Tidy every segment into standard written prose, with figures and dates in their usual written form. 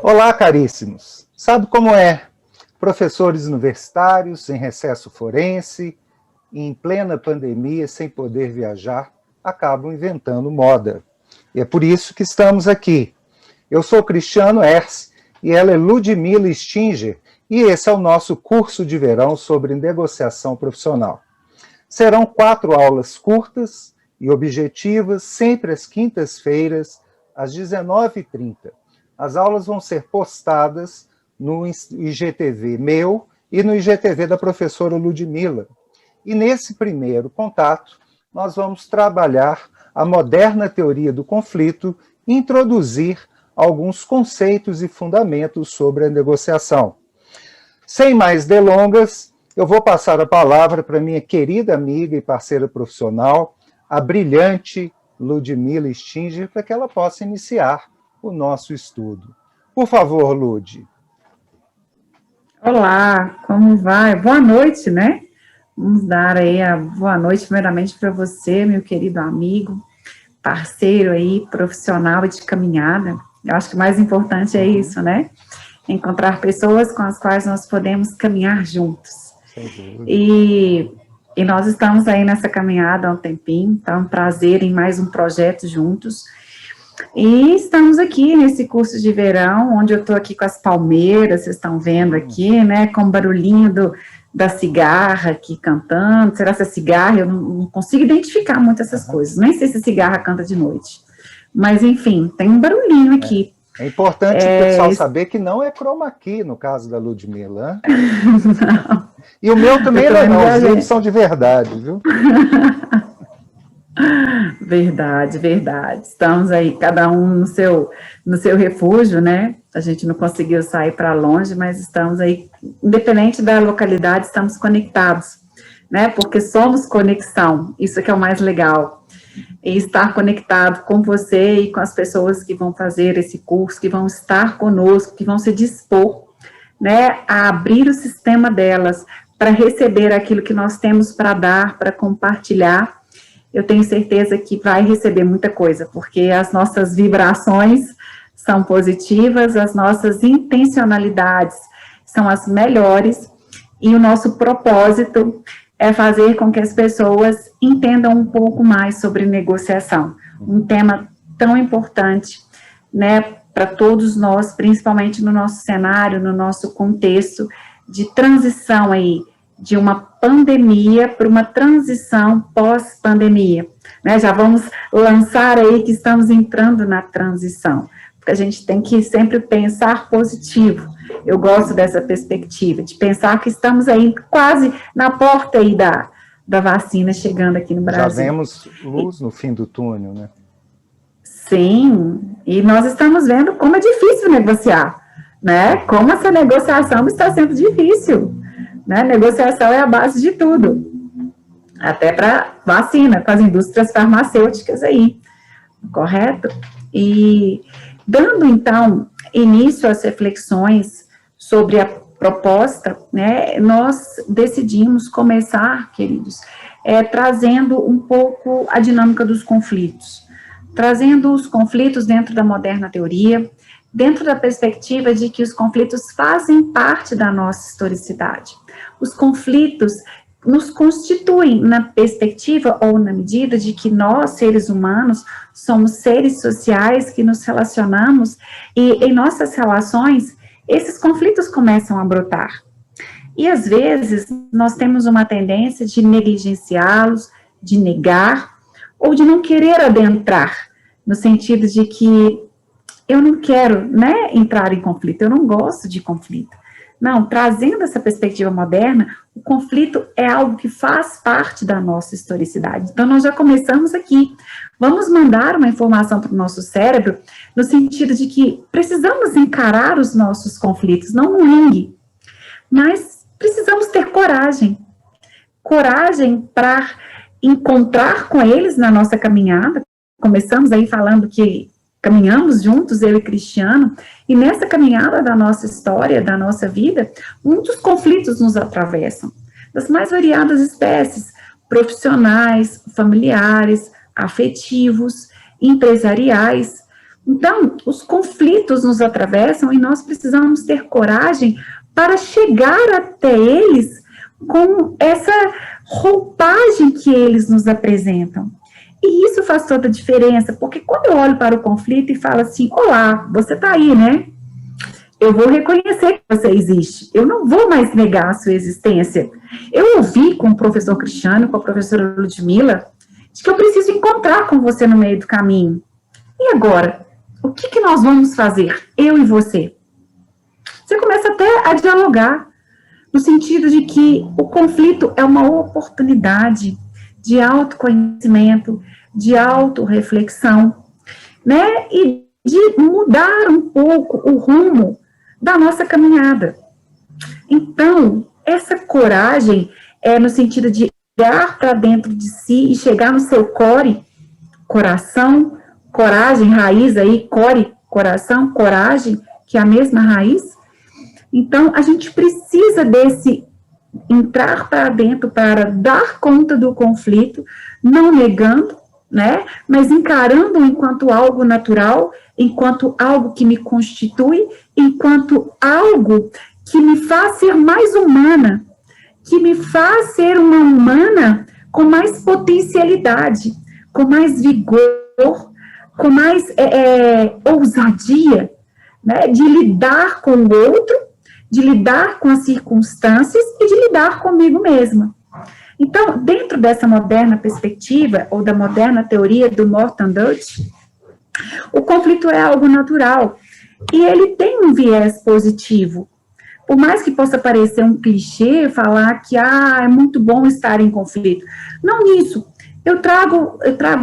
Olá, caríssimos. Sabe como é? Professores universitários em recesso forense, em plena pandemia, sem poder viajar, acabam inventando moda. E é por isso que estamos aqui. Eu sou Cristiano Ers e ela é Ludmila Stinger, e esse é o nosso curso de verão sobre negociação profissional. Serão 4 aulas curtas e objetivas, sempre às quintas-feiras, às 19h30. As aulas vão ser postadas no IGTV meu e no IGTV da professora Ludmila. E nesse primeiro contato, nós vamos trabalhar a moderna teoria do conflito e introduzir alguns conceitos e fundamentos sobre a negociação. Sem mais delongas, eu vou passar a palavra para minha querida amiga e parceira profissional, a brilhante Ludmila Stinger, para que ela possa iniciar o nosso estudo. Por favor, Lud. Olá, como vai? Boa noite, né? Vamos dar aí a boa noite, primeiramente, para você, meu querido amigo, parceiro aí, profissional de caminhada. Eu acho que o mais importante é isso, né? Encontrar pessoas com as quais nós podemos caminhar juntos. E nós estamos aí nessa caminhada há um tempinho, tá um prazer em mais um projeto juntos. E estamos aqui nesse curso de verão, onde eu estou aqui com as palmeiras, vocês estão vendo aqui, né, com o barulhinho da cigarra aqui cantando. Será que é cigarra? Eu não consigo identificar muito essas coisas, nem sei se a cigarra canta de noite. Mas, enfim, tem um barulhinho aqui. É importante o pessoal saber que não é chroma key, no caso da Ludmila. Não. E o meu também não, os livros são de verdade, viu? Verdade, verdade. Estamos aí, cada um no seu refúgio, né? A gente não conseguiu sair para longe, mas estamos aí, independente da localidade, estamos conectados, né? Porque somos conexão, isso que é o mais legal. E estar conectado com você e com as pessoas que vão fazer esse curso, que vão estar conosco, que vão se dispor, né, a abrir o sistema delas para receber aquilo que nós temos para dar, para compartilhar. Eu tenho certeza que vai receber muita coisa, porque as nossas vibrações são positivas, as nossas intencionalidades são as melhores, e o nosso propósito é fazer com que as pessoas entendam um pouco mais sobre negociação, um tema tão importante, né, para todos nós, principalmente no nosso cenário, no nosso contexto de transição aí, de uma pandemia para uma transição pós-pandemia, né? Já vamos lançar aí que estamos entrando na transição, porque a gente tem que sempre pensar positivo. Eu gosto dessa perspectiva, de pensar que estamos aí quase na porta aí da vacina chegando aqui no Brasil. Já vemos luz no fim do túnel, né? Sim, e nós estamos vendo como é difícil negociar, né? Como essa negociação está sendo difícil. Né? Negociação é a base de tudo, até para vacina, com as indústrias farmacêuticas aí, correto? E dando, então, início às reflexões sobre a proposta, né, nós decidimos começar, queridos, trazendo um pouco a dinâmica dos conflitos, trazendo os conflitos dentro da moderna teoria, dentro da perspectiva de que os conflitos fazem parte da nossa historicidade. Os conflitos nos constituem na perspectiva ou na medida de que nós, seres humanos, somos seres sociais que nos relacionamos e em nossas relações, esses conflitos começam a brotar. E às vezes nós temos uma tendência de negligenciá-los, de negar ou de não querer adentrar, no sentido de que eu não quero, né, entrar em conflito, eu não gosto de conflito. Não, trazendo essa perspectiva moderna, o conflito é algo que faz parte da nossa historicidade. Então, nós já começamos aqui. Vamos mandar uma informação para o nosso cérebro, no sentido de que precisamos encarar os nossos conflitos, não no ringue, mas precisamos ter coragem. Coragem para encontrar com eles na nossa caminhada. Começamos aí falando que caminhamos juntos, eu e Cristiano, e nessa caminhada da nossa história, da nossa vida, muitos conflitos nos atravessam, das mais variadas espécies, profissionais, familiares, afetivos, empresariais, Então, os conflitos nos atravessam e nós precisamos ter coragem para chegar até eles com essa roupagem que eles nos apresentam. E isso faz toda a diferença, porque quando eu olho para o conflito e falo assim, olá, você está aí, né? Eu vou reconhecer que você existe, eu não vou mais negar a sua existência. Eu ouvi com o professor Cristiano, com a professora Ludmila, de que eu preciso encontrar com você no meio do caminho. E agora? O que nós vamos fazer, eu e você? Você começa até a dialogar, no sentido de que o conflito é uma oportunidade de autoconhecimento, de autorreflexão, né? E de mudar um pouco o rumo da nossa caminhada. Então, essa coragem é no sentido de olhar para dentro de si e chegar no seu core, coração, coragem, raiz aí, core, coração, coragem, que é a mesma raiz. Então, a gente precisa desse entrar para dentro para dar conta do conflito, não negando, né, mas encarando enquanto algo natural, enquanto algo que me constitui, enquanto algo que me faz ser mais humana, que me faz ser uma humana com mais potencialidade, com mais vigor, com mais ousadia, né, de lidar com o outro, de lidar com as circunstâncias e de lidar comigo mesma. Então, dentro dessa moderna perspectiva, ou da moderna teoria do Morton Dutch, o conflito é algo natural, e ele tem um viés positivo. Por mais que possa parecer um clichê falar que é muito bom estar em conflito. Não nisso. Eu trago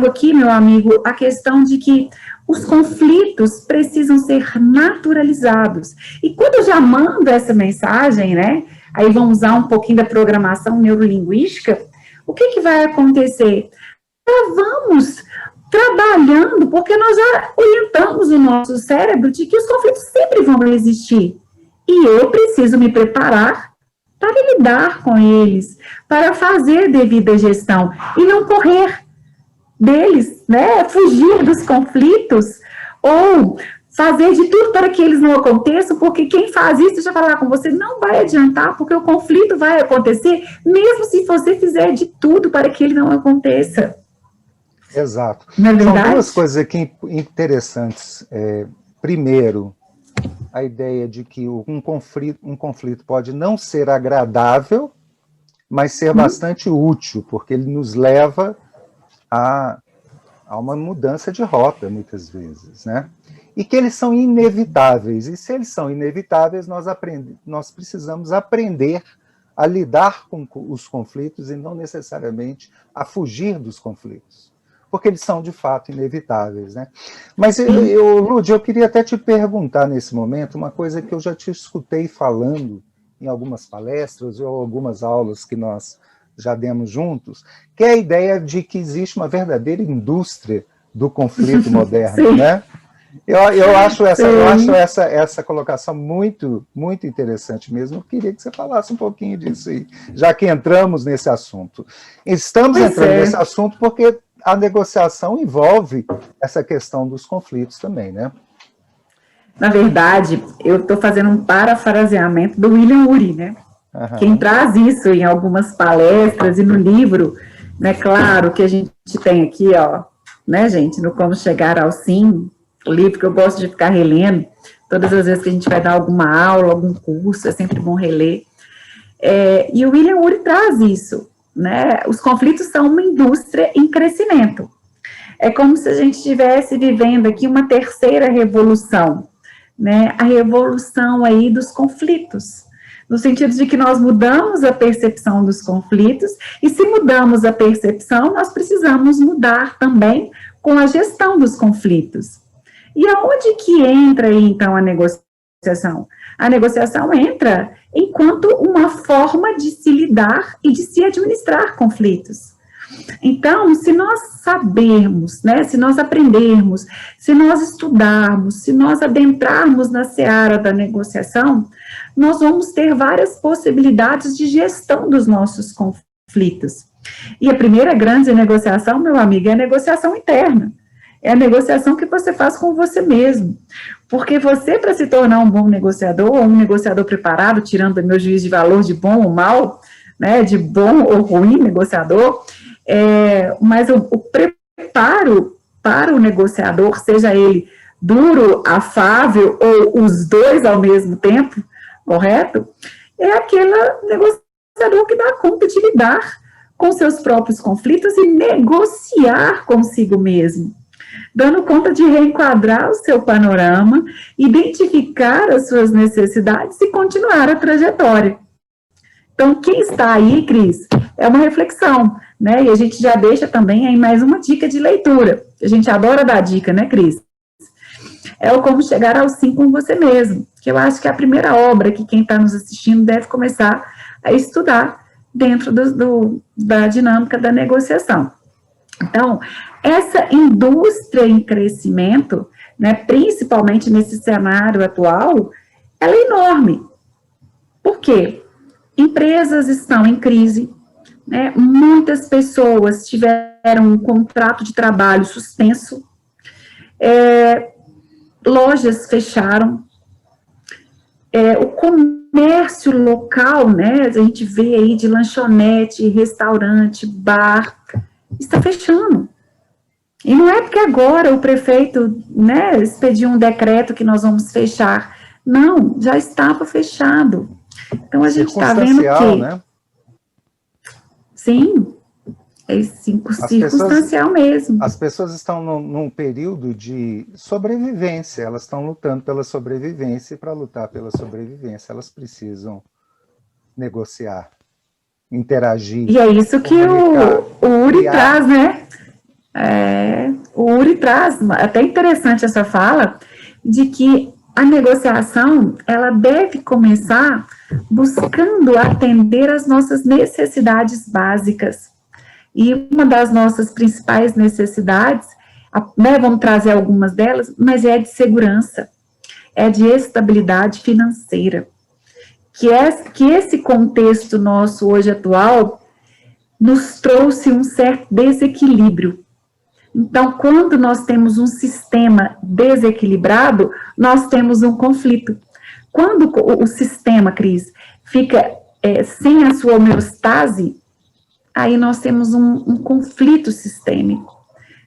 aqui, meu amigo, a questão de que os conflitos precisam ser naturalizados. E quando eu já mando essa mensagem, né, aí vamos usar um pouquinho da programação neurolinguística, o que vai acontecer? Vamos trabalhando, porque nós já orientamos o nosso cérebro de que os conflitos sempre vão existir. E eu preciso me preparar para lidar com eles, para fazer devida gestão e não correr deles, né, fugir dos conflitos ou fazer de tudo para que eles não aconteçam, porque quem faz isso, deixa eu falar com você, não vai adiantar, porque o conflito vai acontecer, mesmo se você fizer de tudo para que ele não aconteça. Exato. Não é verdade? São duas coisas aqui interessantes. Primeiro, a ideia de que um conflito pode não ser agradável, mas ser bastante útil, porque ele nos leva a uma mudança de rota, muitas vezes, né? E que eles são inevitáveis, e se eles são inevitáveis, nós precisamos aprender a lidar com os conflitos e não necessariamente a fugir dos conflitos, porque eles são, de fato, inevitáveis, né? Mas, Lud, eu queria até te perguntar nesse momento uma coisa que eu já te escutei falando em algumas palestras ou algumas aulas que nós já demos juntos, que é a ideia de que existe uma verdadeira indústria do conflito moderno, né? Eu acho essa colocação muito, muito interessante mesmo. Eu queria que você falasse um pouquinho disso aí, já que entramos nesse assunto. Estamos entrando nesse assunto porque a negociação envolve essa questão dos conflitos também, né? Na verdade, eu estou fazendo um parafraseamento do William Ury, né? Uhum. Quem traz isso em algumas palestras e no livro, né? Claro que a gente tem aqui, ó, né, gente, no Como Chegar ao Sim, o livro que eu gosto de ficar relendo, todas as vezes que a gente vai dar alguma aula, algum curso, é sempre bom reler. E o William Ury traz isso, né? Os conflitos são uma indústria em crescimento. É como se a gente estivesse vivendo aqui uma terceira revolução, né? A revolução aí dos conflitos, no sentido de que nós mudamos a percepção dos conflitos, e se mudamos a percepção, nós precisamos mudar também com a gestão dos conflitos. E aonde que entra aí, então, a negociação? A negociação entra enquanto uma forma de se lidar e de se administrar conflitos. Então, se nós sabermos, né, se nós aprendermos, se nós estudarmos, se nós adentrarmos na seara da negociação, nós vamos ter várias possibilidades de gestão dos nossos conflitos. E a primeira grande negociação, meu amigo, é a negociação interna. é a negociação que você faz com você mesmo. Porque você, para se tornar um bom negociador, ou um negociador preparado, tirando o meu juízo de valor de bom ou mal, né, de bom ou ruim negociador, mas o preparo para o negociador, seja ele duro, afável, ou os dois ao mesmo tempo, correto? É aquele negociador que dá conta de lidar com seus próprios conflitos e negociar consigo mesmo, dando conta de reenquadrar o seu panorama, identificar as suas necessidades e continuar a trajetória. Então, quem está aí, Cris, é uma reflexão, né? E a gente já deixa também aí mais uma dica de leitura. A gente adora dar dica, né, Cris? É o Como Chegar ao Sim com Você Mesmo, que eu acho que é a primeira obra que quem está nos assistindo deve começar a estudar dentro da dinâmica da negociação. Então, essa indústria em crescimento, né, principalmente nesse cenário atual, ela é enorme. Por quê? Empresas estão em crise, né, muitas pessoas tiveram um contrato de trabalho suspenso, lojas fecharam, o comércio local, né, a gente vê aí de lanchonete, restaurante, bar, está fechando. E não é porque agora o prefeito, né, expediu um decreto que nós vamos fechar. Não, já estava fechado. Então, a gente está vendo que... né? Sim, é circunstancial mesmo. As pessoas estão num período de sobrevivência, elas estão lutando pela sobrevivência, e para lutar pela sobrevivência, elas precisam negociar, interagir. E é isso que o Uri traz, né? O Uri traz, até interessante essa fala, de que a negociação, ela deve começar buscando atender às nossas necessidades básicas. E uma das nossas principais necessidades, né, vamos trazer algumas delas, mas é de segurança, é de estabilidade financeira. Que esse contexto nosso hoje atual nos trouxe um certo desequilíbrio. Então, quando nós temos um sistema desequilibrado, nós temos um conflito. Quando o sistema, Cris, fica sem a sua homeostase, aí nós temos um conflito sistêmico.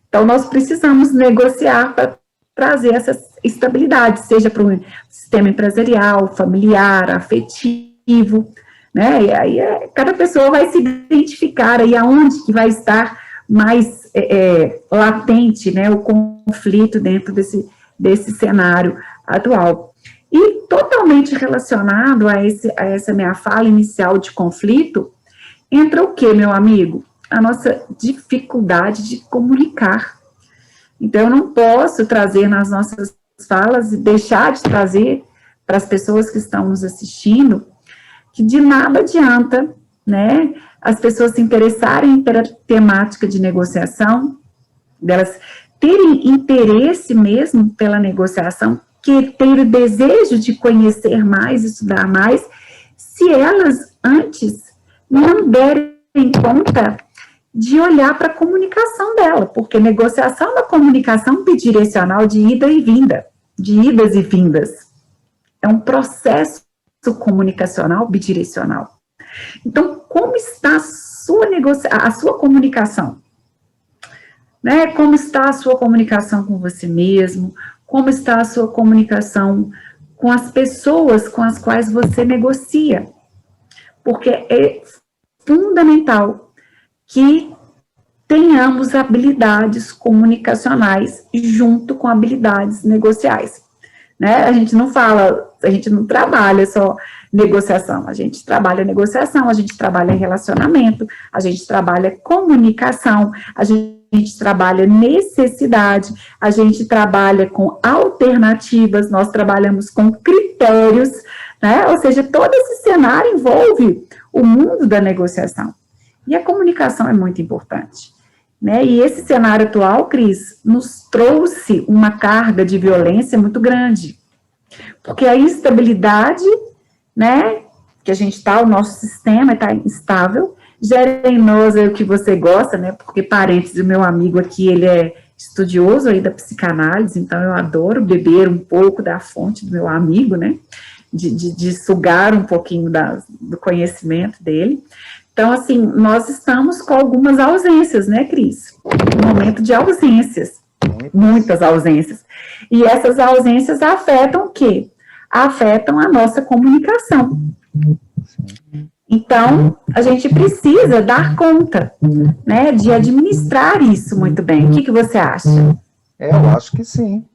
Então, nós precisamos negociar para trazer essa estabilidade, seja para o sistema empresarial, familiar, afetivo, né? E aí cada pessoa vai se identificar aí aonde que vai estar mais latente, né, o conflito dentro desse cenário atual. E totalmente relacionado a essa minha fala inicial de conflito, entra o que, meu amigo? A nossa dificuldade de comunicar. Então, eu não posso trazer nas nossas falas e deixar de trazer para as pessoas que estão nos assistindo que de nada adianta, né, as pessoas se interessarem pela temática de negociação, delas terem interesse mesmo pela negociação, que ter o desejo de conhecer mais, estudar mais, se elas antes não derem conta de olhar para a comunicação dela, porque negociação é uma comunicação bidirecional de ida e vinda, de idas e vindas. É um processo comunicacional bidirecional. Então, como está a sua comunicação? Né? Como está a sua comunicação com você mesmo? Como está a sua comunicação com as pessoas com as quais você negocia? Porque é fundamental que tenhamos habilidades comunicacionais junto com habilidades negociais. Né? A gente não trabalha só negociação, a gente trabalha negociação, a gente trabalha relacionamento, a gente trabalha comunicação, a gente trabalha necessidade, a gente trabalha com alternativas, nós trabalhamos com critérios, né? Ou seja, todo esse cenário envolve o mundo da negociação. E a comunicação é muito importante. Né? E esse cenário atual, Cris, nos trouxe uma carga de violência muito grande, porque a instabilidade, né, que a gente está, o nosso sistema está instável, gera em nós o que você gosta, né, porque parênteses, o meu amigo aqui, ele é estudioso aí da psicanálise, então eu adoro beber um pouco da fonte do meu amigo, né? De sugar um pouquinho do conhecimento dele. Então, assim, nós estamos com algumas ausências, né, Cris? Um momento de ausências, muitas ausências. E essas ausências afetam o quê? Afetam a nossa comunicação. Então, a gente precisa dar conta, né, de administrar isso muito bem. O que você acha? Eu acho que sim.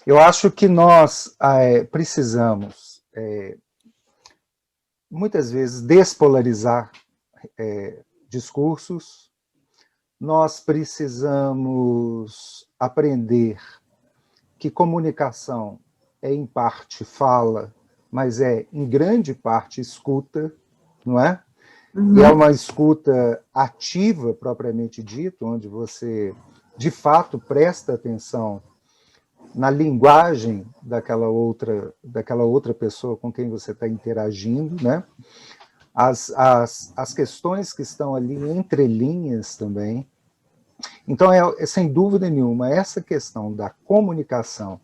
Eu acho que nós precisamos, muitas vezes, despolarizar discursos. Nós precisamos aprender que comunicação é, em parte, fala, mas é, em grande parte, escuta, não é? E é uma escuta ativa, propriamente dito, onde você, de fato, presta atenção na linguagem daquela outra pessoa com quem você está interagindo, né? As questões que estão ali entre linhas também. Então, sem dúvida nenhuma, essa questão da comunicação,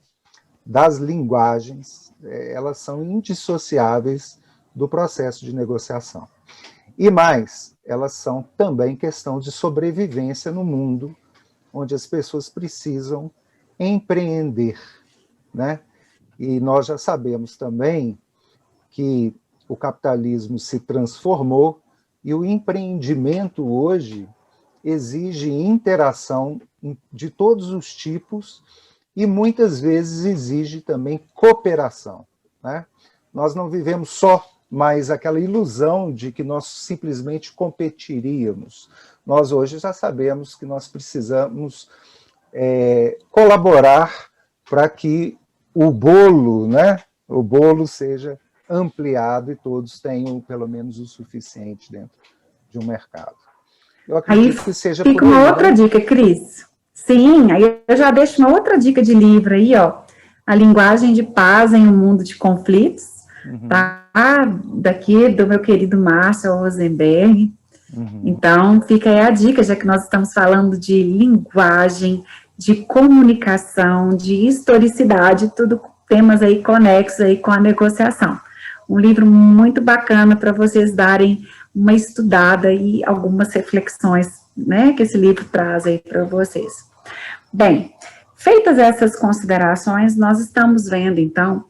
das linguagens, elas são indissociáveis do processo de negociação. E mais, elas são também questão de sobrevivência no mundo, onde as pessoas precisam empreender, né? E nós já sabemos também que o capitalismo se transformou e o empreendimento hoje exige interação de todos os tipos e muitas vezes exige também cooperação, né? Nós não vivemos só mais aquela ilusão de que nós simplesmente competiríamos. Nós hoje já sabemos que nós precisamos colaborar para que o bolo, né, o bolo seja ampliado e todos tenham pelo menos o suficiente dentro de um mercado. Eu acredito aí que seja fica por aí, uma outra né? dica, Cris. Sim, aí eu já deixo uma outra dica de livro aí, ó. A Linguagem de Paz em um Mundo de Conflitos, tá? Daqui do meu querido Marshall Rosenberg. Então, fica aí a dica, já que nós estamos falando de linguagem, de comunicação, de historicidade, tudo temas aí conexos aí com a negociação. Um livro muito bacana para vocês darem uma estudada e algumas reflexões, né, que esse livro traz aí para vocês. Bem, feitas essas considerações, nós estamos vendo, então,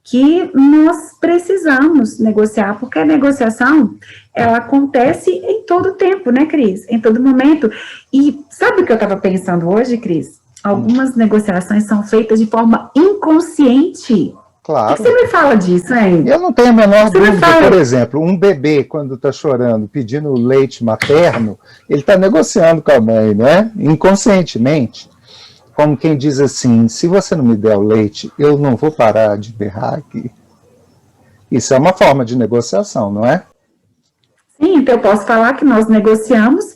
que nós precisamos negociar, porque a negociação, ela acontece em todo tempo, né, Cris? Em todo momento. E sabe o que eu estava pensando hoje, Cris? Algumas negociações são feitas de forma inconsciente. Claro. O que você me fala disso, hein? Eu não tenho a menor dúvida, por exemplo, um bebê, quando está chorando, pedindo leite materno, ele está negociando com a mãe, né? Inconscientemente. Como quem diz assim, se você não me der o leite, eu não vou parar de berrar aqui. Isso é uma forma de negociação, não é? Sim, então eu posso falar que nós negociamos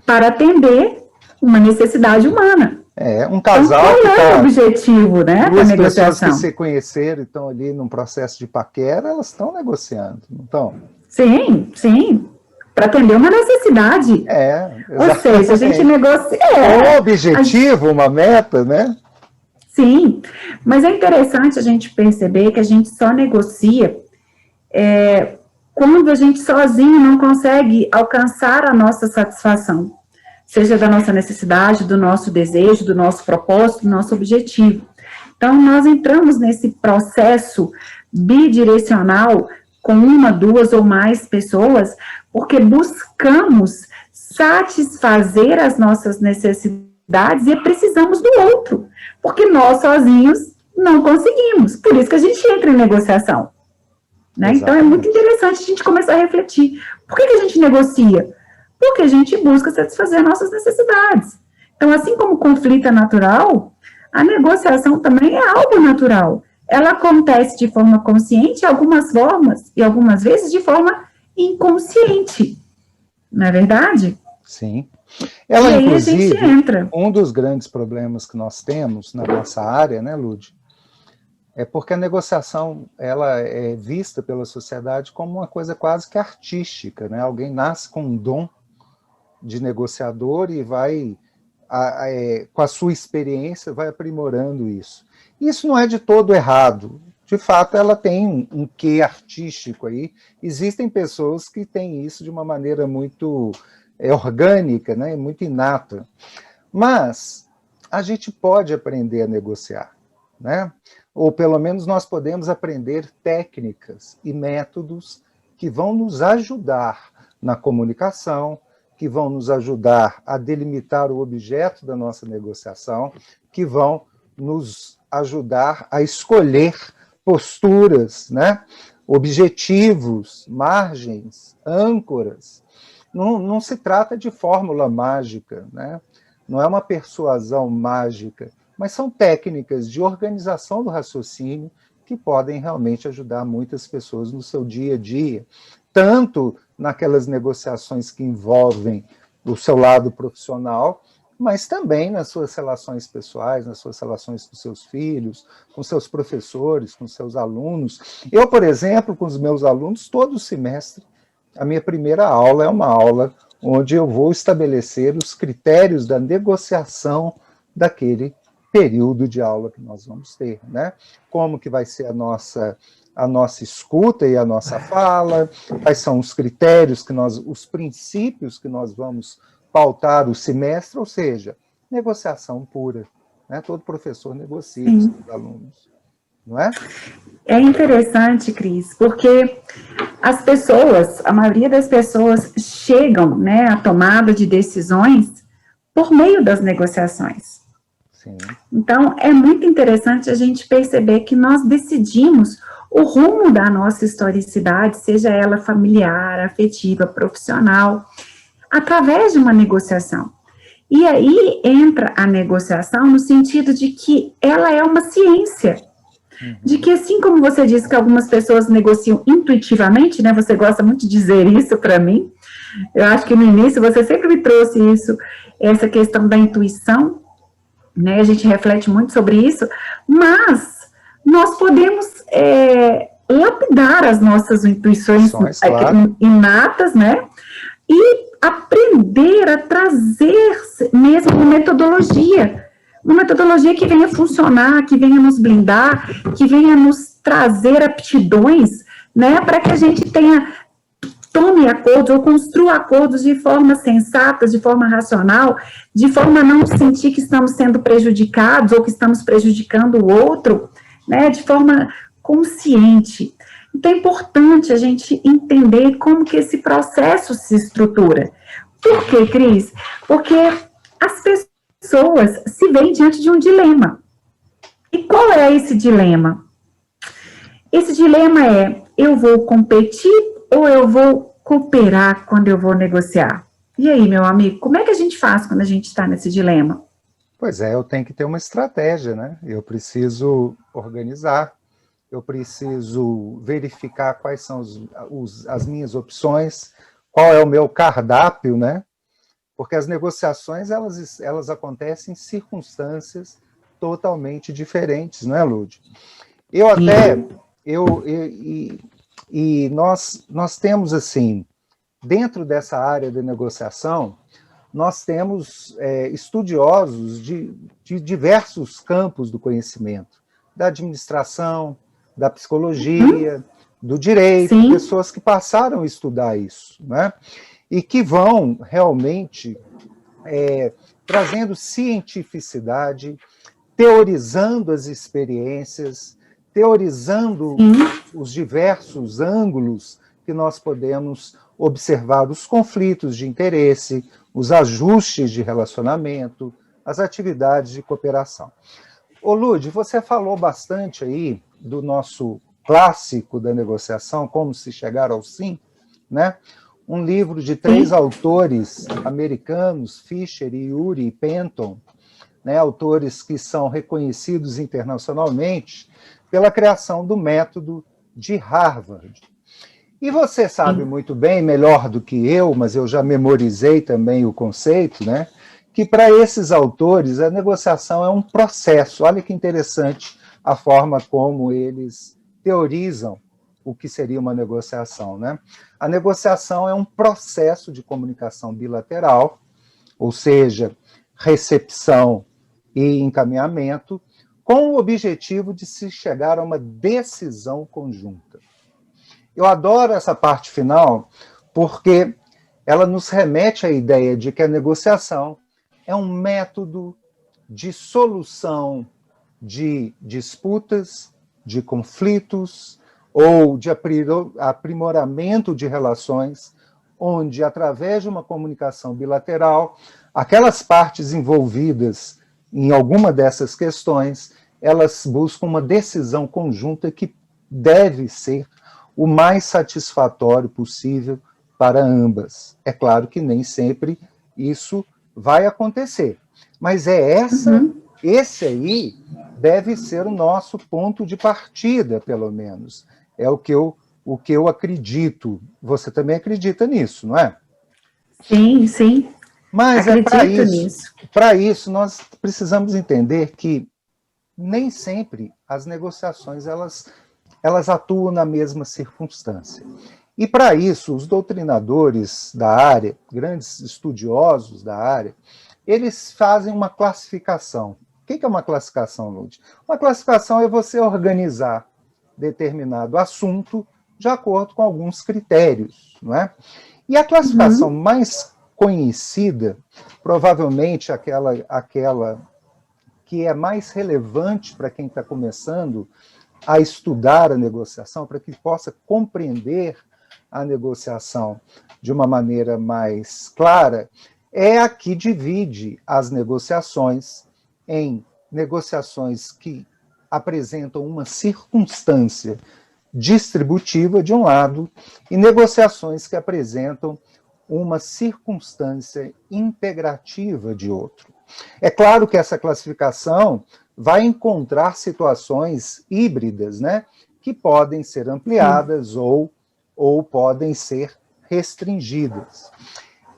para atender uma necessidade humana. Um casal então, que qual é o objetivo, né, da negociação? Duas pessoas que se conheceram e estão ali num processo de paquera, elas estão negociando, não estão? Sim, sim. Para atender uma necessidade. Ou seja, a gente negocia. Um objetivo, uma meta, né? Sim, mas é interessante a gente perceber que a gente só negocia quando a gente sozinho não consegue alcançar a nossa satisfação, seja da nossa necessidade, do nosso desejo, do nosso propósito, do nosso objetivo. Então, nós entramos nesse processo bidirecional com uma, duas ou mais pessoas, porque buscamos satisfazer as nossas necessidades e precisamos do outro, porque nós sozinhos não conseguimos. Por isso que a gente entra em negociação. Né? Então, é muito interessante a gente começar a refletir. Por que a gente negocia? Porque a gente busca satisfazer nossas necessidades. Então, assim como o conflito é natural, a negociação também é algo natural. Ela acontece de forma consciente, algumas formas, e algumas vezes de forma inconsciente. Não é verdade? Sim. Ela, e aí inclusive, a gente entra. Um dos grandes problemas que nós temos na nossa área, né, Lud, é porque a negociação ela é vista pela sociedade como uma coisa quase que artística, né? Alguém nasce com um dom de negociador e vai com a sua experiência, vai aprimorando isso. Isso não é de todo errado. De fato, ela tem um quê artístico aí. Existem pessoas que têm isso de uma maneira muito orgânica, né, muito inata. Mas a gente pode aprender a negociar, né? Ou pelo menos nós podemos aprender técnicas e métodos que vão nos ajudar na comunicação, que vão nos ajudar a delimitar o objeto da nossa negociação, que vão nos ajudar a escolher posturas, né? Objetivos, margens, âncoras. Não se trata de fórmula mágica, né? Não é uma persuasão mágica, mas são técnicas de organização do raciocínio que podem realmente ajudar muitas pessoas no seu dia a dia, tanto naquelas negociações que envolvem o seu lado profissional, mas também nas suas relações pessoais, nas suas relações com seus filhos, com seus professores, com seus alunos. Eu, por exemplo, com os meus alunos, todo semestre, a minha primeira aula é uma aula onde eu vou estabelecer os critérios da negociação daquele período de aula que nós vamos ter, né? Como que vai ser a nossa escuta e a nossa fala, quais são os critérios os princípios que nós vamos pautar o semestre, ou seja, negociação pura, né? Todo professor negocia com seus alunos, não é? É interessante, Cris, porque as pessoas, a maioria das pessoas chegam, né, à tomada de decisões por meio das negociações. Sim. Então, é muito interessante a gente perceber que nós decidimos o rumo da nossa historicidade, seja ela familiar, afetiva, profissional, através de uma negociação. E aí entra a negociação no sentido de que ela é uma ciência. De que, assim como você disse que algumas pessoas negociam intuitivamente, né? Você gosta muito de dizer isso para mim. Eu acho que no início você sempre me trouxe isso, essa questão da intuição, né? A gente reflete muito sobre isso, mas nós podemos lapidar as nossas intuições claro, inatas, né? E aprender a trazer mesmo uma metodologia que venha funcionar, que venha nos blindar, que venha nos trazer aptidões, né, para que a gente tome acordos ou construa acordos de forma sensata, de forma racional, de forma a não sentir que estamos sendo prejudicados ou que estamos prejudicando o outro, né, de forma consciente. Então, é importante a gente entender como que esse processo se estrutura. Por quê, Cris? Porque as pessoas se veem diante de um dilema. E qual é esse dilema? Esse dilema é, eu vou competir ou eu vou cooperar quando eu vou negociar? E aí, meu amigo, como é que a gente faz quando a gente está nesse dilema? Pois é, eu tenho que ter uma estratégia, né? Eu preciso organizar, eu preciso verificar quais são as minhas opções, qual é o meu cardápio, né? Porque as negociações, elas acontecem em circunstâncias totalmente diferentes, não é, Lúdia? Nós temos, assim, dentro dessa área de negociação, nós temos estudiosos de diversos campos do conhecimento, da administração, da psicologia, do direito, Sim. pessoas que passaram a estudar isso, né? E que vão realmente trazendo cientificidade, teorizando as experiências, teorizando os diversos ângulos que nós podemos observar os conflitos de interesse, os ajustes de relacionamento, as atividades de cooperação. Ô, Lud, você falou bastante aí do nosso clássico da negociação, Como se Chegar ao Sim, né? Um livro de 3 autores americanos, Fisher, Ury e Penton, né, autores que são reconhecidos internacionalmente pela criação do método de Harvard. E você sabe muito bem, melhor do que eu, mas eu já memorizei também o conceito, né, que para esses autores a negociação é um processo. Olha que interessante a forma como eles teorizam o que seria uma negociação, né? A negociação é um processo de comunicação bilateral, ou seja, recepção e encaminhamento, com o objetivo de se chegar a uma decisão conjunta. Eu adoro essa parte final, porque ela nos remete à ideia de que a negociação é um método de solução de disputas, de conflitos ou de aprimoramento de relações, onde, através de uma comunicação bilateral, aquelas partes envolvidas em alguma dessas questões, elas buscam uma decisão conjunta que deve ser o mais satisfatório possível para ambas. É claro que nem sempre isso vai acontecer, mas esse aí deve ser o nosso ponto de partida, pelo menos. É o que eu acredito. Você também acredita nisso, não é? Sim, sim. Mas Acredito nisso. Para isso, nós precisamos entender que nem sempre as negociações elas atuam na mesma circunstância. E para isso, os doutrinadores da área, grandes estudiosos da área, eles fazem uma classificação. O que é uma classificação, Lud? Uma classificação é você organizar determinado assunto de acordo com alguns critérios, não é? E a classificação mais conhecida, provavelmente aquela que é mais relevante para quem está começando a estudar a negociação, para que possa compreender a negociação de uma maneira mais clara, é a que divide as negociações em negociações que apresentam uma circunstância distributiva, de um lado, e negociações que apresentam uma circunstância integrativa, de outro. É claro que essa classificação vai encontrar situações híbridas, né, que podem ser ampliadas ou podem ser restringidas.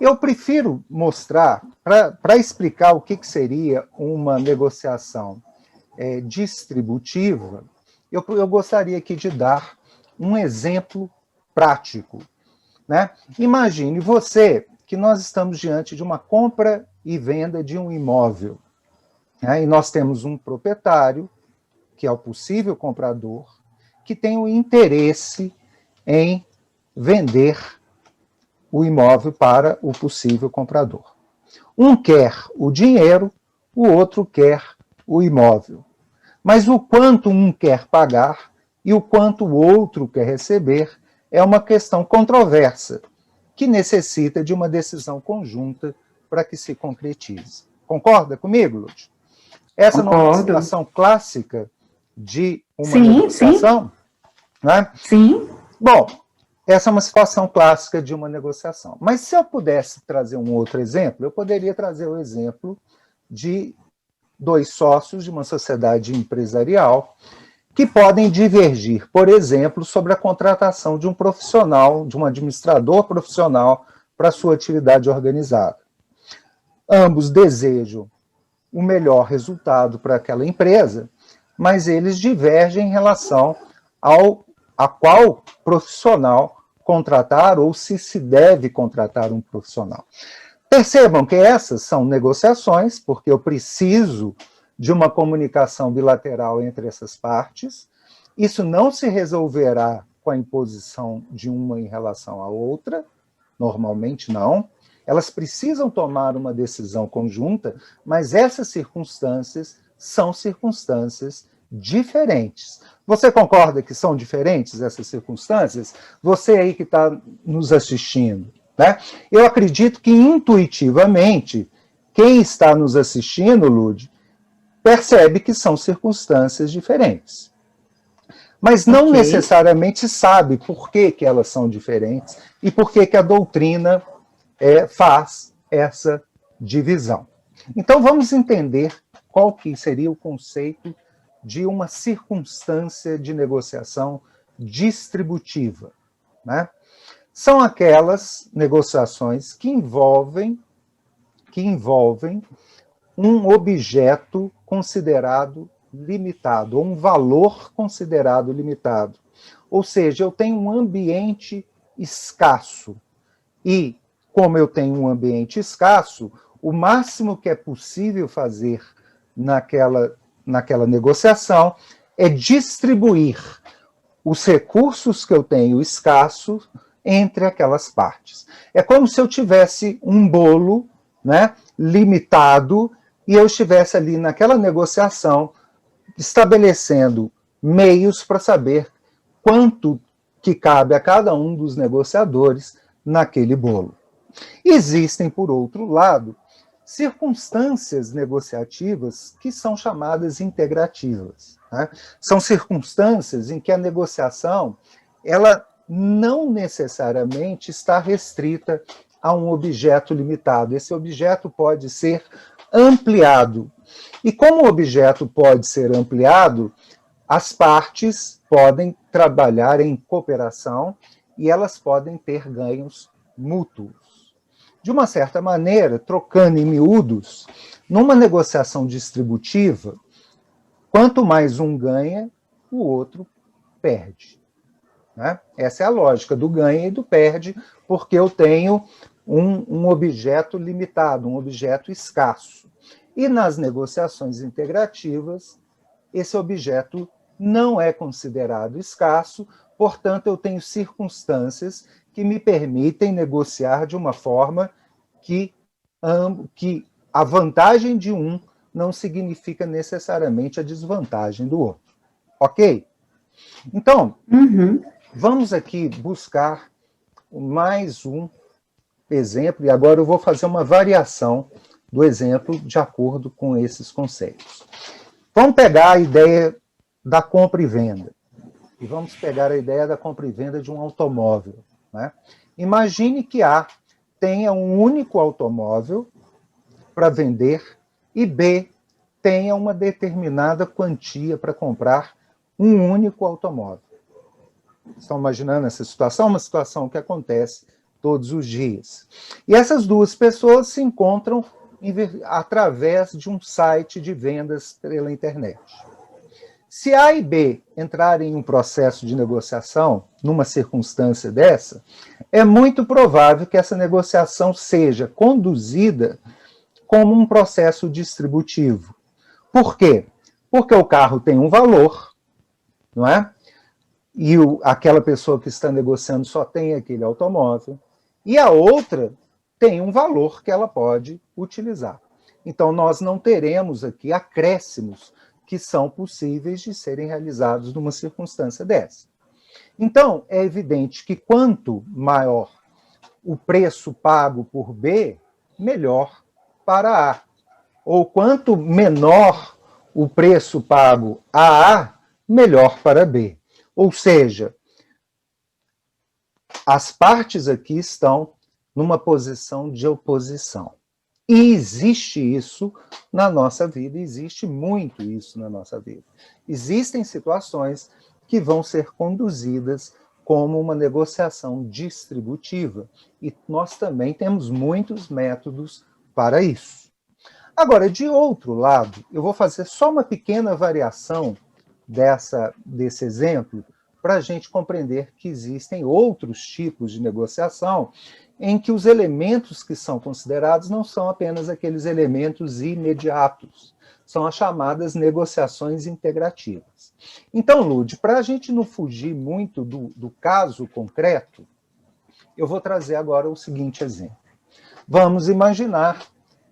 Eu prefiro mostrar, para explicar o que seria uma negociação distributiva, eu gostaria aqui de dar um exemplo prático, né? Imagine você que nós estamos diante de uma compra e venda de um imóvel, né? E nós temos um proprietário, que é o possível comprador, que tem o interesse em vender o imóvel para o possível comprador. Um quer o dinheiro, o outro quer o imóvel. Mas o quanto um quer pagar e o quanto o outro quer receber é uma questão controversa, que necessita de uma decisão conjunta para que se concretize. Concorda comigo, Lúcio? Essa não é uma situação clássica de uma negociação? Sim. Né? Sim. Bom, essa é uma situação clássica de uma negociação. Mas se eu pudesse trazer um outro exemplo, eu poderia trazer o exemplo de dois sócios de uma sociedade empresarial que podem divergir, por exemplo, sobre a contratação de um profissional, de um administrador profissional para sua atividade organizada. Ambos desejam o melhor resultado para aquela empresa, mas eles divergem em relação a qual profissional contratar ou se deve contratar um profissional. Percebam que essas são negociações, porque eu preciso de uma comunicação bilateral entre essas partes. Isso não se resolverá com a imposição de uma em relação à outra, normalmente não. Elas precisam tomar uma decisão conjunta, mas essas circunstâncias são circunstâncias diferentes. Você concorda que são diferentes essas circunstâncias? Você aí que está nos assistindo, né? Eu acredito que intuitivamente, quem está nos assistindo, Lud, percebe que são circunstâncias diferentes. Mas não necessariamente sabe por que elas são diferentes e por que a doutrina faz essa divisão. Então vamos entender qual que seria o conceito de uma circunstância de negociação distributiva, né? São aquelas negociações que envolvem um objeto considerado limitado, ou um valor considerado limitado. Ou seja, eu tenho um ambiente escasso. E, como eu tenho um ambiente escasso, o máximo que é possível fazer naquela negociação é distribuir os recursos que eu tenho escassos entre aquelas partes. É como se eu tivesse um bolo, né, limitado, e eu estivesse ali naquela negociação estabelecendo meios para saber quanto que cabe a cada um dos negociadores naquele bolo. Existem, por outro lado, circunstâncias negociativas que são chamadas integrativas, né? São circunstâncias em que a negociação ela não necessariamente está restrita a um objeto limitado. Esse objeto pode ser ampliado. E como o objeto pode ser ampliado, as partes podem trabalhar em cooperação e elas podem ter ganhos mútuos. De uma certa maneira, trocando em miúdos, numa negociação distributiva, quanto mais um ganha, o outro perde. Né? Essa é a lógica do ganha e do perde, porque eu tenho um objeto limitado, um objeto escasso. E nas negociações integrativas, esse objeto não é considerado escasso, portanto, eu tenho circunstâncias que me permitem negociar de uma forma que a vantagem de um não significa necessariamente a desvantagem do outro. Ok? Então, vamos aqui buscar mais um exemplo, e agora eu vou fazer uma variação do exemplo de acordo com esses conceitos. Vamos pegar a ideia da compra e venda. E vamos pegar a ideia da compra e venda de um automóvel. Né? Imagine que A tenha um único automóvel para vender e B tenha uma determinada quantia para comprar um único automóvel. Estão imaginando essa situação? Uma situação que acontece todos os dias. E essas duas pessoas se encontram através de um site de vendas pela internet. Se A e B entrarem em um processo de negociação, numa circunstância dessa, é muito provável que essa negociação seja conduzida como um processo distributivo. Por quê? Porque o carro tem um valor, não é? E aquela pessoa que está negociando só tem aquele automóvel, e a outra tem um valor que ela pode utilizar. Então, nós não teremos aqui acréscimos que são possíveis de serem realizados numa circunstância dessa. Então, é evidente que quanto maior o preço pago por B, melhor para A. Ou quanto menor o preço pago a A, melhor para B. Ou seja, as partes aqui estão numa posição de oposição. E existe isso na nossa vida, existe muito isso na nossa vida. Existem situações que vão ser conduzidas como uma negociação distributiva. E nós também temos muitos métodos para isso. Agora, de outro lado, eu vou fazer só uma pequena variação desse exemplo para a gente compreender que existem outros tipos de negociação em que os elementos que são considerados não são apenas aqueles elementos imediatos, são as chamadas negociações integrativas. Então, Lud, para a gente não fugir muito do caso concreto, eu vou trazer agora o seguinte exemplo. Vamos imaginar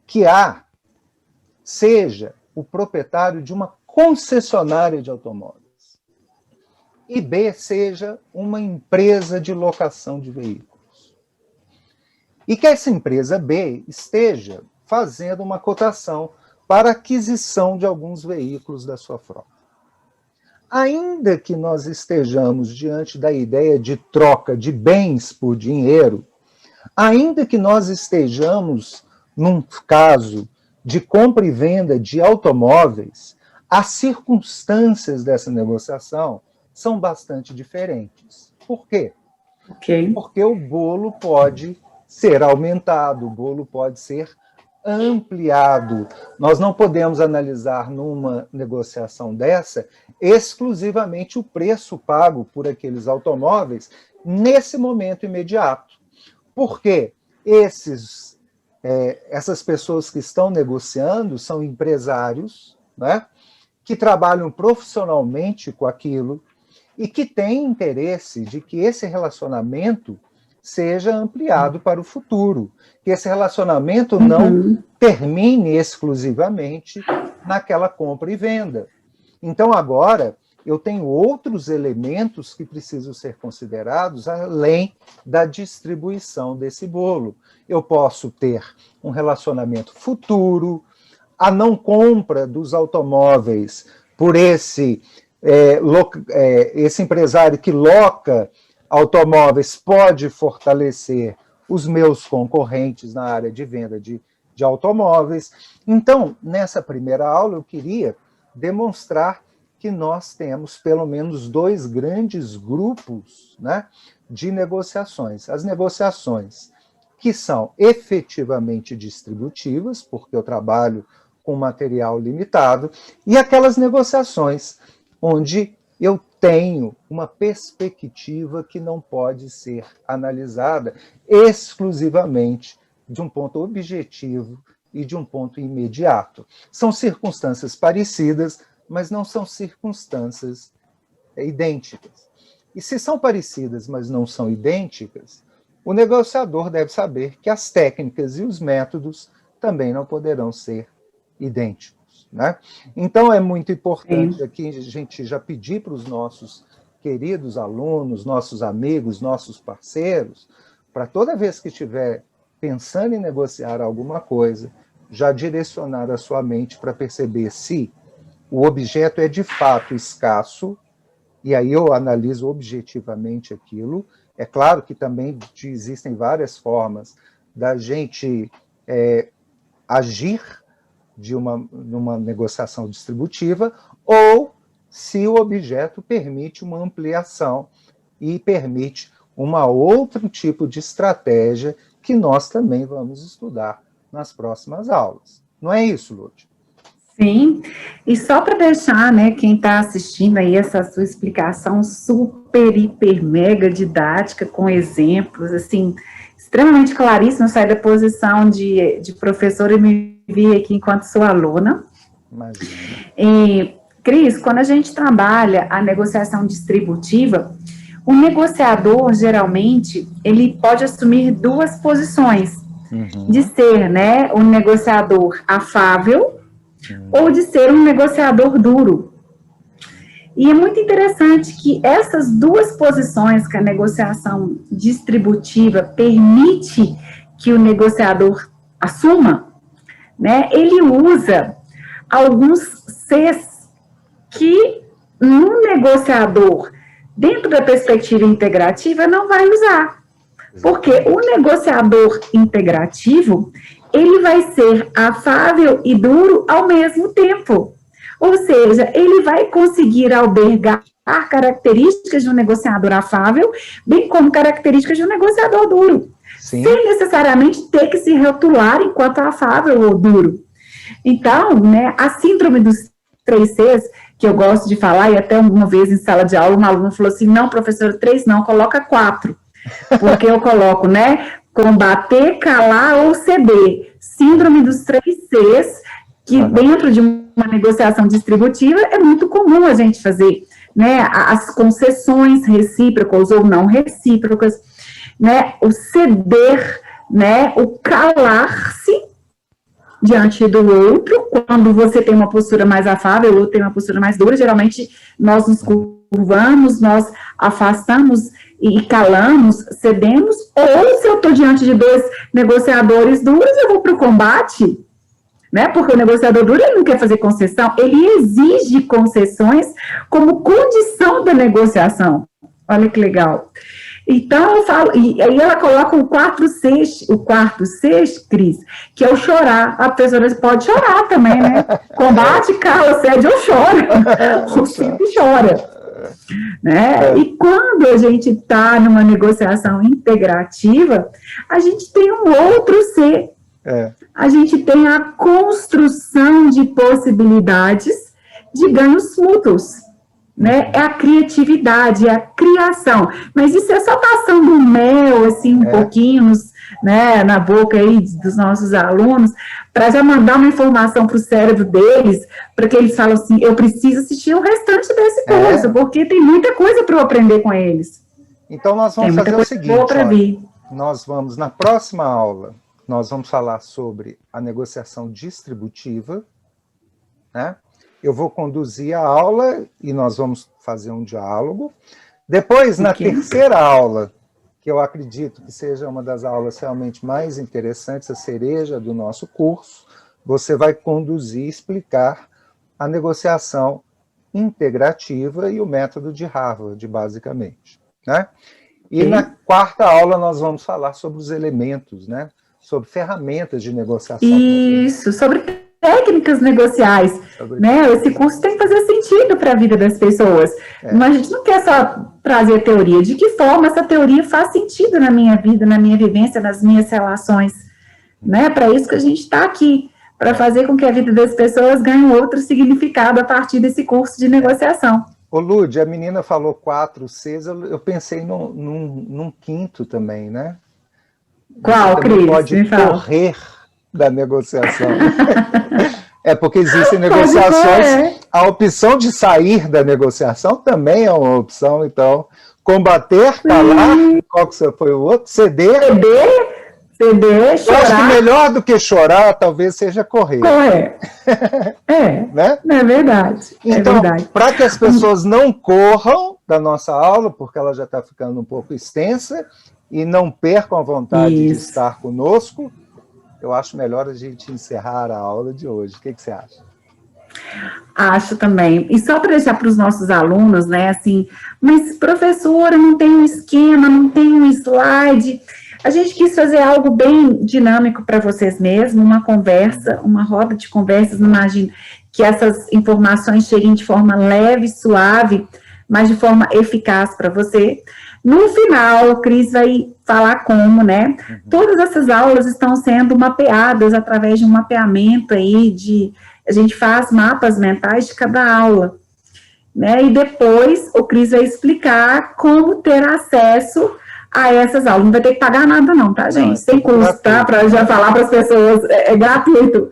que A seja o proprietário de uma concessionária de automóveis e B seja uma empresa de locação de veículos. E que essa empresa B esteja fazendo uma cotação para aquisição de alguns veículos da sua frota. Ainda que nós estejamos diante da ideia de troca de bens por dinheiro, ainda que nós estejamos num caso de compra e venda de automóveis, as circunstâncias dessa negociação são bastante diferentes. Por quê? Okay. Porque o bolo pode ser aumentado, o bolo pode ser ampliado. Nós não podemos analisar numa negociação dessa exclusivamente o preço pago por aqueles automóveis nesse momento imediato. Por quê? Esses essas pessoas que estão negociando são empresários, né, que trabalham profissionalmente com aquilo e que têm interesse de que esse relacionamento seja ampliado para o futuro, que esse relacionamento não termine exclusivamente naquela compra e venda. Então, agora, eu tenho outros elementos que precisam ser considerados além da distribuição desse bolo. Eu posso ter um relacionamento futuro, a não compra dos automóveis por esse empresário que loca automóveis pode fortalecer os meus concorrentes na área de venda de automóveis. Então, nessa primeira aula, eu queria demonstrar que nós temos pelo menos 2 grandes grupos, né, de negociações. As negociações que são efetivamente distributivas, porque eu trabalho com material limitado, e aquelas negociações onde eu tenho uma perspectiva que não pode ser analisada exclusivamente de um ponto objetivo e de um ponto imediato. São circunstâncias parecidas, mas não são circunstâncias idênticas. E se são parecidas, mas não são idênticas, o negociador deve saber que as técnicas e os métodos também não poderão ser idênticos, né? Então, é muito importante aqui a gente já pedir para os nossos queridos alunos, nossos amigos, nossos parceiros, para toda vez que estiver pensando em negociar alguma coisa, já direcionar a sua mente para perceber se o objeto é de fato escasso, e aí eu analiso objetivamente aquilo. É claro que também existem várias formas da gente agir numa negociação distributiva, ou se o objeto permite uma ampliação e permite outro tipo de estratégia que nós também vamos estudar nas próximas aulas. Não é isso, Lúcia? Sim, e só para deixar, né, quem está assistindo aí essa sua explicação super, hiper, mega didática, com exemplos, assim, extremamente claríssimo, sai da posição de professora e me vi aqui enquanto sua aluna. Imagina. E, Cris, quando a gente trabalha a negociação distributiva, o negociador, geralmente, ele pode assumir 2 posições, de ser, né, um negociador afável, ou de ser um negociador duro. E é muito interessante que essas 2 posições que a negociação distributiva permite que o negociador assuma, né, ele usa alguns Cs que um negociador, dentro da perspectiva integrativa, não vai usar. Porque o negociador integrativo, ele vai ser afável e duro ao mesmo tempo. Ou seja, ele vai conseguir albergar características de um negociador afável, bem como características de um negociador duro. Sim. Sem necessariamente ter que se rotular enquanto afável ou duro. Então, né, a síndrome dos 3 Cs, que eu gosto de falar, e até uma vez em sala de aula, um aluno falou assim, não, professor, 3 não, coloca 4. Porque eu coloco, né, combater, calar ou ceder. Síndrome dos 3 Cs, que dentro de uma negociação distributiva é muito comum a gente fazer, né, as concessões recíprocas ou não recíprocas, né, o ceder, né, o calar-se diante do outro. Quando você tem uma postura mais afável, o outro tem uma postura mais dura, geralmente nós nos curvamos, nós afastamos e calamos, cedemos, ou se eu estou diante de 2 negociadores duros, eu vou para o combate, né? Porque o negociador duro, ele não quer fazer concessão, ele exige concessões como condição da negociação. Olha que legal. Então, eu falo, e aí ela coloca o quarto C, Cris, que é o chorar. A pessoa pode chorar também, né? Combate, cala, cede ou chora. Ou sempre chora. Né? E quando a gente está numa negociação integrativa, a gente tem um outro C. A gente tem a construção de possibilidades de ganhos mútuos. né? É a criatividade, é a criação. Mas isso é só passando um mel, assim, um pouquinho, né, na boca aí dos nossos alunos, para já mandar uma informação para o cérebro deles, para que eles falem assim, eu preciso assistir o restante desse curso, porque tem muita coisa para eu aprender com eles. Então, nós vamos fazer o seguinte, olha, nós vamos, na próxima aula, nós vamos falar sobre a negociação distributiva, né? Eu vou conduzir a aula e nós vamos fazer um diálogo. Depois, na terceira aula, que eu acredito que seja uma das aulas realmente mais interessantes, a cereja do nosso curso, você vai conduzir e explicar a negociação integrativa e o método de Harvard, basicamente, né? E na quarta aula nós vamos falar sobre os elementos, né? Sobre ferramentas de negociação. Isso, sobre técnicas negociais, né? Esse curso tem que fazer sentido para a vida das pessoas. Mas a gente não quer só trazer teoria. De que forma essa teoria faz sentido na minha vida, na minha vivência, nas minhas relações, né? Para isso que a gente está aqui, para fazer com que a vida das pessoas ganhe outro significado a partir desse curso de negociação. Ô, Lud, a menina falou 4 Cs, eu pensei num quinto também, né? Qual, Cris? Pode correr da negociação. Porque existem negociações, a opção de sair da negociação também é uma opção, então, combater, calar, qual que foi o outro? Ceder, chorar. Eu acho que melhor do que chorar, talvez seja correr. Correr. Né? É verdade. Então, para que as pessoas não corram da nossa aula, porque ela já está ficando um pouco extensa, e não percam a vontade de estar conosco, eu acho melhor a gente encerrar a aula de hoje. O que você acha? Acho também. E só para deixar para os nossos alunos, né, assim, mas professora, não tem um esquema, não tem um slide. A gente quis fazer algo bem dinâmico para vocês mesmos, uma conversa, uma roda de conversas, não imagino que essas informações cheguem de forma leve, suave, mas de forma eficaz para você. No final, o Cris vai falar como, né? Todas essas aulas estão sendo mapeadas através de um mapeamento aí a gente faz mapas mentais de cada aula, né? E depois o Cris vai explicar como ter acesso a essas aulas. Não vai ter que pagar nada não, tá, gente? Sem custo, tá? Para já falar para as pessoas, é gratuito.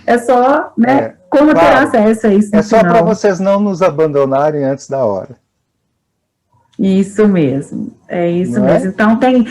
É só, né, como ter acesso a isso. É só para vocês não nos abandonarem antes da hora. Isso mesmo, é isso mesmo. Então, tem,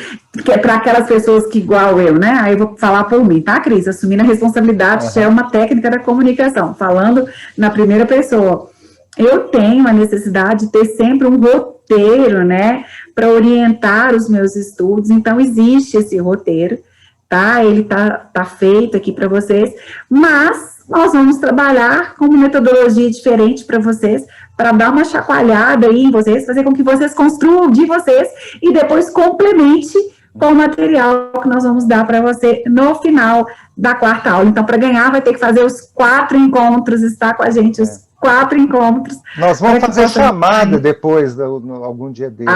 que é para aquelas pessoas que, igual eu, né, aí eu vou falar por mim, tá, Cris? Assumindo a responsabilidade, já é uma técnica da comunicação, falando na primeira pessoa. Eu tenho a necessidade de ter sempre um roteiro, né, para orientar os meus estudos, então existe esse roteiro, tá? Ele tá feito aqui para vocês, mas nós vamos trabalhar com uma metodologia diferente para vocês, para dar uma chacoalhada aí em vocês, fazer com que vocês construam de vocês e depois complemente com o material que nós vamos dar para você no final da quarta aula. Então, para ganhar, vai ter que fazer os 4 encontros, estar com a gente, os 4 encontros. Nós vamos fazer chamada depois, algum dia dele.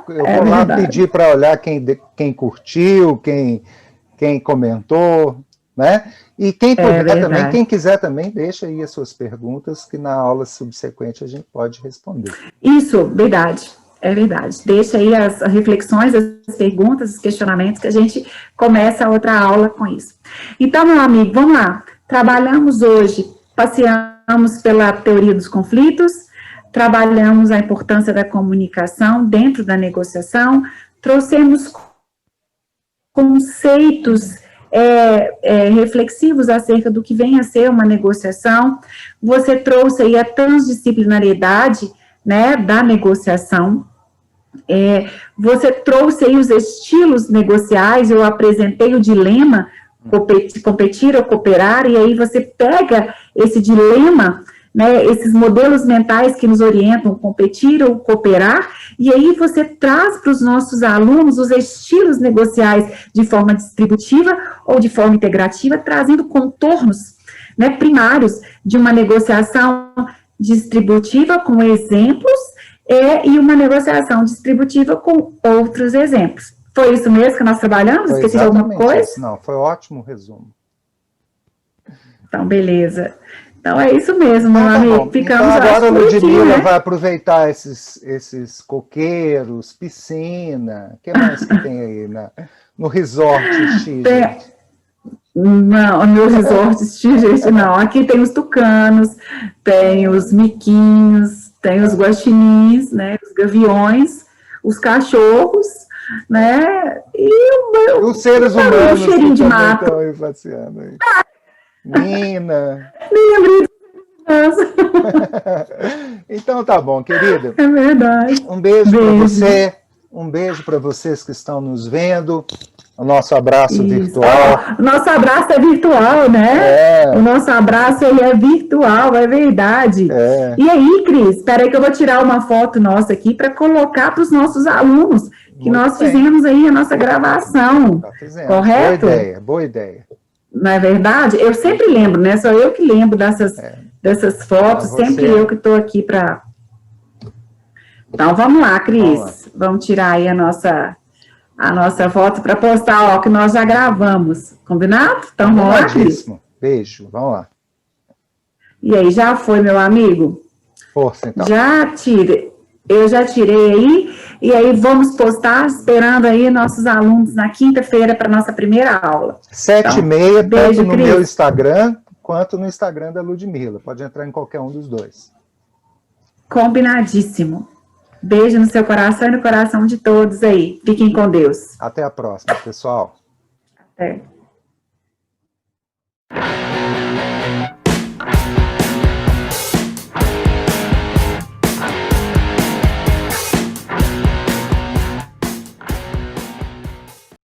Eu vou lá pedir para olhar quem curtiu, quem comentou, né? E quem puder também, quem quiser também, deixa aí as suas perguntas, que na aula subsequente a gente pode responder. Isso, verdade, é verdade. Deixa aí as reflexões, as perguntas, os questionamentos, que a gente começa a outra aula com isso. Então, meu amigo, vamos lá. Trabalhamos hoje, passeamos pela teoria dos conflitos, trabalhamos a importância da comunicação dentro da negociação, trouxemos conceitos reflexivos acerca do que vem a ser uma negociação. Você trouxe aí a transdisciplinariedade, né, da negociação. Você trouxe aí os estilos negociais, eu apresentei o dilema, competir ou cooperar, e aí você pega esse dilema, né, esses modelos mentais que nos orientam, competir ou cooperar, e aí você traz para os nossos alunos os estilos negociais de forma distributiva ou de forma integrativa, trazendo contornos, né, primários de uma negociação distributiva com exemplos e uma negociação distributiva com outros exemplos. Foi isso mesmo que nós trabalhamos? Esqueci de alguma coisa? Não, foi um ótimo resumo. Então, beleza. Então é isso mesmo, meu Então, tá amigo. bom. Ficamos Então agora a por aqui, Ludmila né? vai aproveitar esses coqueiros, piscina, o que mais que tem aí no resort Tem, X? não, no resort, gente, não. Aqui tem os tucanos, tem os miquinhos, tem os guaxinins, né? Os gaviões, os cachorros, né? E os seres O humanos que cheirinho de também mato. estão aí passeando aí. Nina. Nem abri as Então tá bom, querida. É verdade. Um beijo para Beijo. você, um beijo para vocês que estão nos vendo. O nosso abraço Isso. virtual. Oh, nosso abraço é virtual, né? O nosso abraço ele é virtual, é verdade. É. E aí, Cris, espera aí que eu vou tirar uma foto nossa aqui para colocar para os nossos alunos que Muito nós bem. fizemos aí a nossa gravação. Tá fazendo. Correto? Boa ideia, boa ideia. Não é verdade? Eu sempre lembro, né? Só eu que lembro dessas fotos, Você- sempre eu que estou aqui para. Então vamos lá, Cris. Vamos lá. Vamos tirar aí a nossa foto para postar, ó, que nós já gravamos. Combinado? Então vamos lá, Cris. Combinadíssimo. Beijo, vamos lá. E aí, já foi, meu amigo? Força, então. Eu já tirei aí, e aí vamos postar, esperando aí nossos alunos na quinta-feira para nossa primeira aula. 7h30, beijo, tanto no Cris. meu Instagram, quanto no Instagram da Ludmila. Pode entrar em qualquer um dos dois. Combinadíssimo. Beijo no seu coração e no coração de todos aí. Fiquem com Deus. Até a próxima, pessoal. Até.